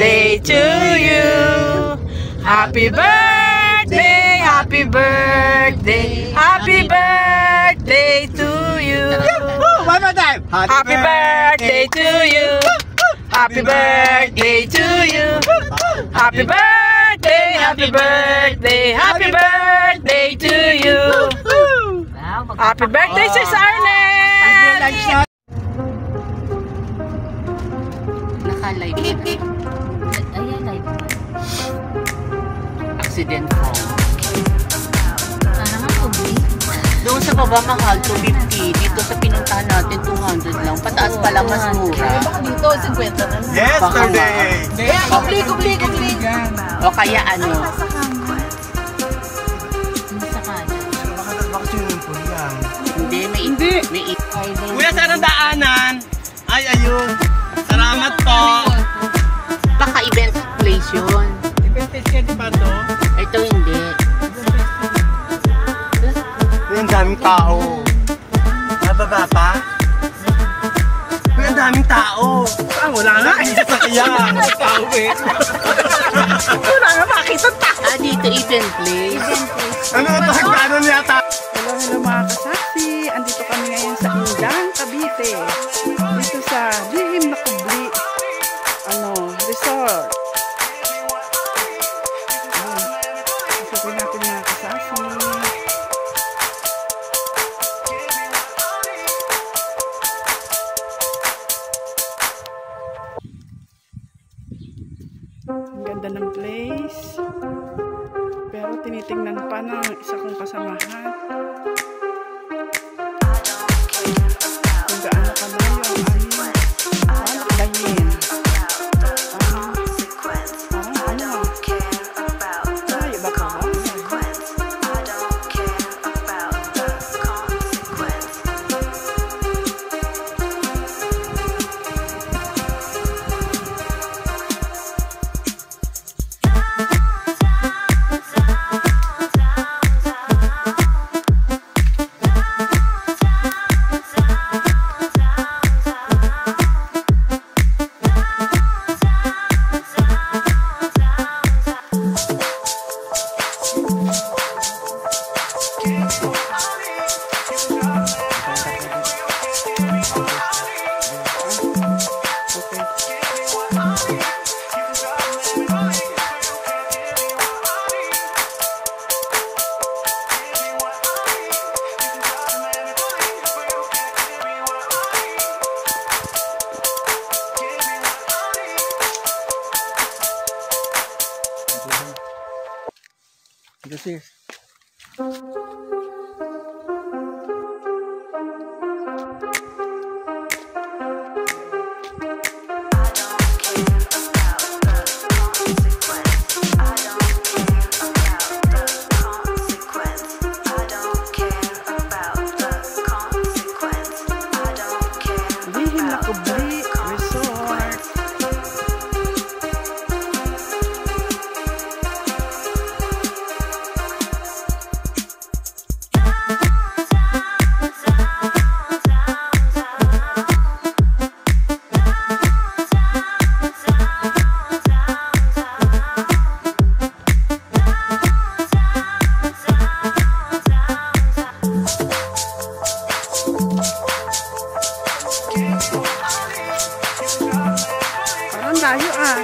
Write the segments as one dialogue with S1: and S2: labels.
S1: birthday to you. Happy birthday, happy birthday, happy birthday to you.
S2: One more time.
S1: Happy birthday to you. Happy birthday to you. Happy birthday, happy birthday, happy birthday to you. Happy birthday, Sis Arnett!
S3: Naka-live na. Ayan, live na. Accident phone. Sana nga tubig. Doon sa baba mahal, 250. Dito sa pinuntahan natin, 200 lang. Pataas pa lang, mas mura.
S1: Baka dito, 50 na.
S2: Yesterday.
S1: Kubli.
S3: O kaya ano? Hindi.
S2: Kuya, saan ang daanan? Ay, ayun. Salamat po.
S3: Baka event place yun.
S2: Event place ka, di ba to?
S3: Ito hindi.
S2: Ang daming tao. Nababa pa? Ang daming tao. Ah, wala nga. Hindi sa sakyan. Tao eh.
S1: Wala nga makita ta.
S3: Dito event place.
S2: Ano ito? Hagdanan yata.
S1: Hello mga kasaksi. Andito kami ngayon sa Indang, Cavite. Dito sa Lihim na Kubli Resort. Pasukin natin mga kasaksi. Ang ganda ng place. Pero tinitingnan pa ng isa kong kasamahan. Kung gaano kalayo ang aming bayin. Parang ano? Ay, baka ba?
S2: Sis.
S1: Lihim na Kubli Resort. Parang layo ah.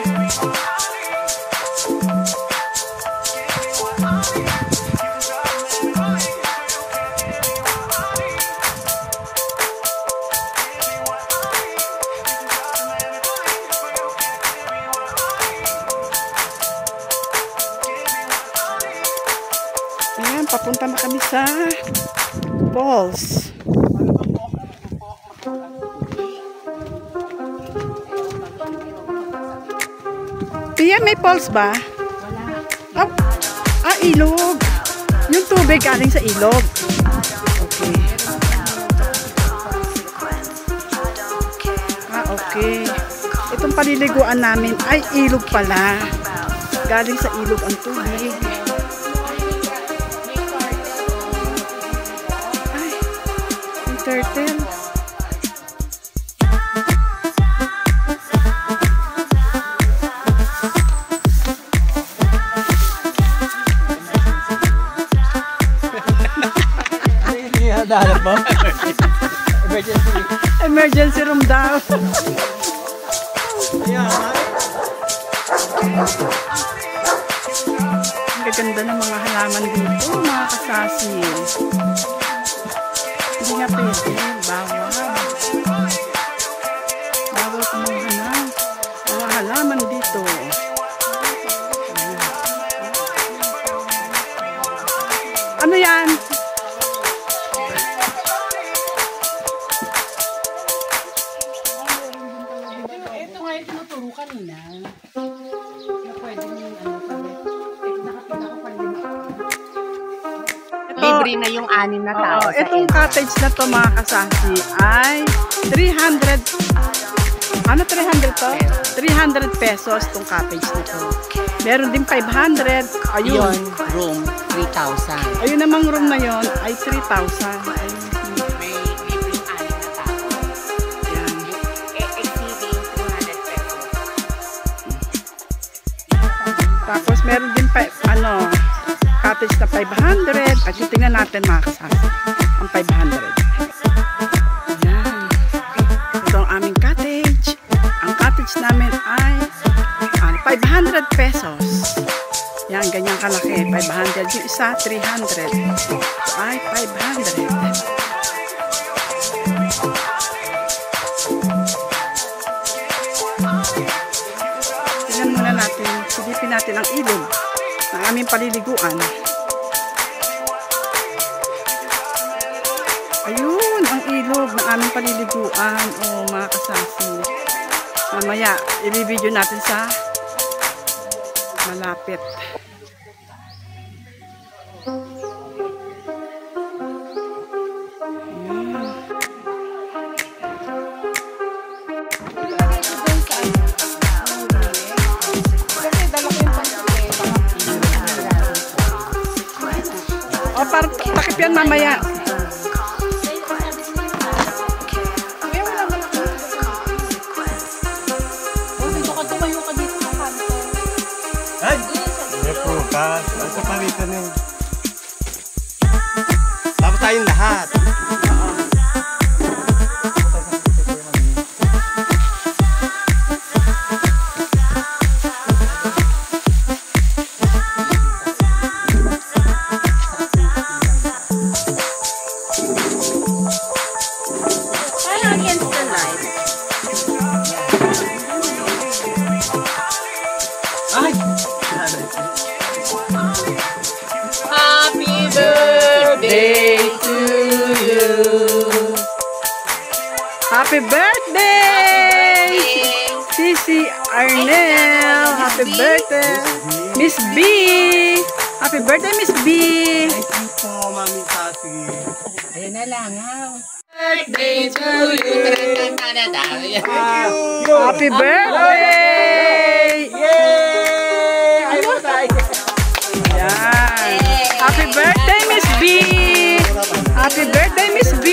S1: Ayan, papunta na kami sa falls. Pia, may falls ba? Wala. Ilog. Yung tubig galing sa ilog. Okay. Okay. Itong paliliguan namin ay ilog pala. Galing sa ilog ang tubig. Ay, may turtle. Emergency room daw.
S2: Ayan.
S1: Ang gaganda ng mga halaman dito, mga kasasi. Hindi nga pwede, bawal. Bawal kumuha ng mga halaman dito. Ano yan?
S3: Ito nga yung tinuturo kanina. Na pwede yung libre na yung 6 na tao.
S1: Oo, itong cottage na to mga kasasi ay 300. Ano 300 to? 300 pesos itong cottage na to. Meron din 500. Ayun.
S3: Yun, room, 3,000.
S1: Ayun namang room na yon ay 3,000. Ayun.
S3: May libre yung 6 na tao.
S1: Yan.
S3: Exceeding 300 pesos.
S1: Tapos meron din cottage na 500. At tingnan natin mga kasasi. Ang 500. Yan. Ito ang aming cottage. Ang cottage namin ay 500 pesos. Yan, ganyan kalaki. 500. Yung isa, 300. Ito ay 500. Tingnan muna natin. Silipin natin ang ilog ng aming paliliguan. Ayun, ang ilog ng aming paliliguan. O, mga kasasi. Mamaya, i-video natin sa malapit. O, para takip yan mamaya.
S2: Ay! May prutas. Nasa palitan eh. Tapos tayong lahat.
S3: Against the light.
S2: Ay!
S3: Happy birthday to you.
S1: Happy birthday! Sisi Arnel! Happy birthday! Miss B! Happy birthday, Miss B!
S2: Thank you po, Mami Tati.
S3: Ayan na lang, ha? Birthday to you.
S1: Happy birthday!
S2: Yay! Ayaw tayo.
S1: Yan. Happy birthday, Miss B! Happy birthday, Miss B!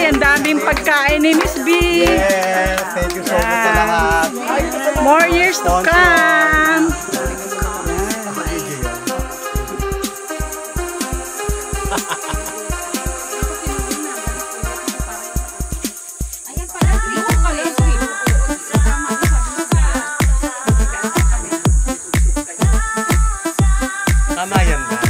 S1: Ang daming pagkain ni Miss B!
S2: Yes! Thank you so much sa lahat.
S1: More years to come!
S2: Tama yan ba?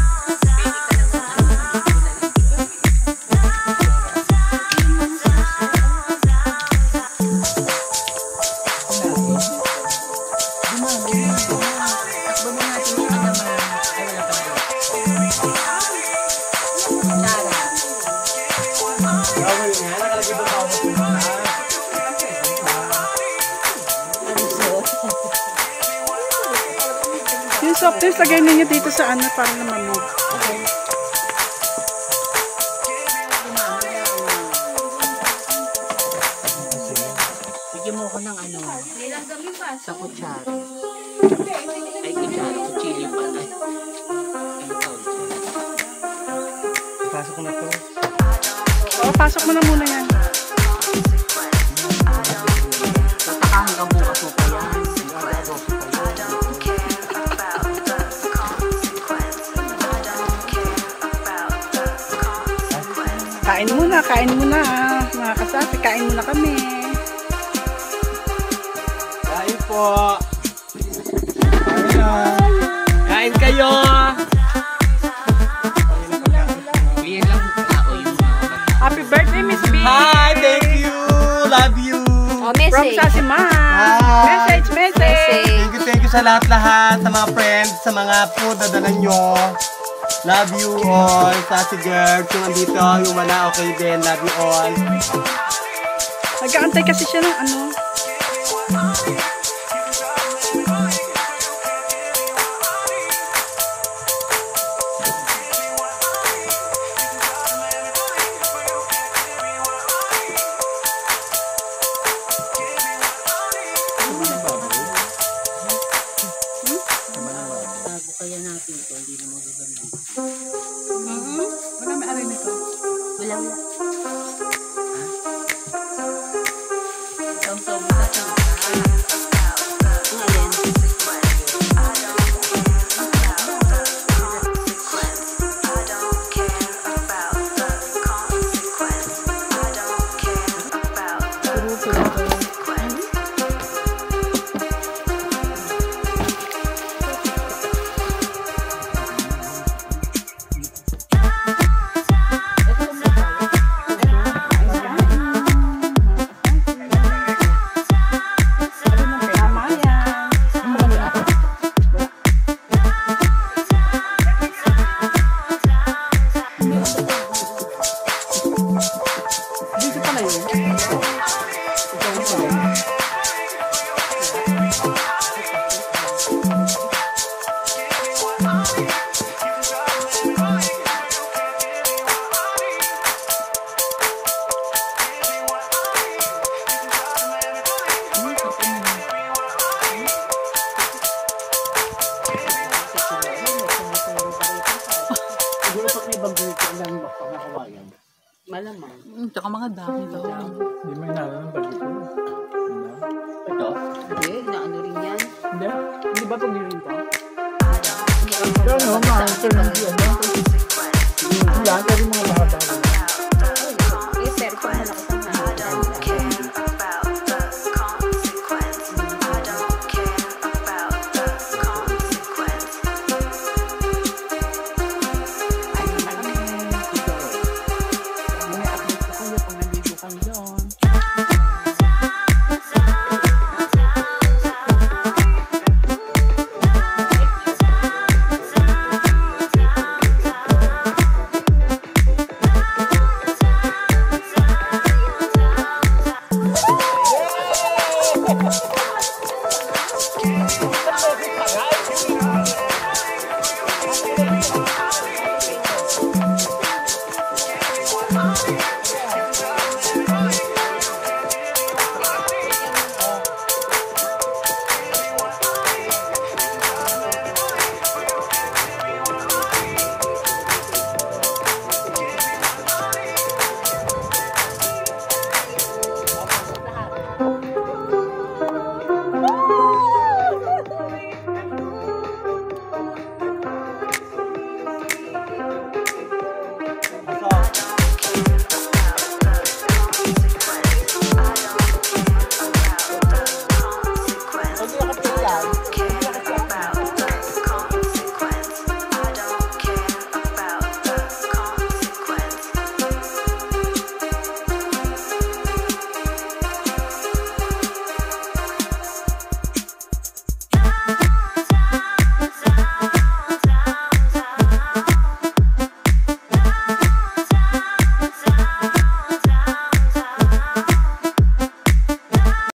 S2: Gawin nga, nakalagay doon ako mapunta.
S1: Yung soft drinks, lagay ninyo dito sa ano para naman mo.
S3: Bigyan mo ko ng ano. Sa kutsara. Ay, kutsara. Kuchili pala.
S2: Pasok ko na to.
S1: Oo, pasok mo na muna yan.
S3: Tataka hanggang bukas mo pa yan.
S1: Kain muna, mga kasasi. Kain muna kami.
S2: po. Kain kayo.
S1: Happy birthday, Miss B!
S2: Hi, thank you. Love you.
S4: Oh,
S1: From
S4: message.
S1: Sasiman.
S2: Hi.
S1: Message.
S2: Thank you sa lahat-lahat, sa mga friends, sa mga food na dala nyo. Love you all. Sassy girls, yung andito, yung wala, okay din. Love you all.
S1: Nag-aantay kasi siya ng ano.
S3: Kaya natin ito, hindi na magagamit.
S1: Wala may aray nito.
S3: Wala. Ang alin?
S1: Tama yan. Dito pala yun.
S3: Siguro pag may bagay ko lang baka nakawayan. Malamang.
S4: Tsaka mga dami daw.
S5: Hindi may nalo ng bagay ko.
S3: Ito? Hindi, naano rin yan.
S5: Hindi.
S1: Hindi ba pag nilin to?
S5: Pero no, maaaring ko lang yun. Yan, pero mga bata.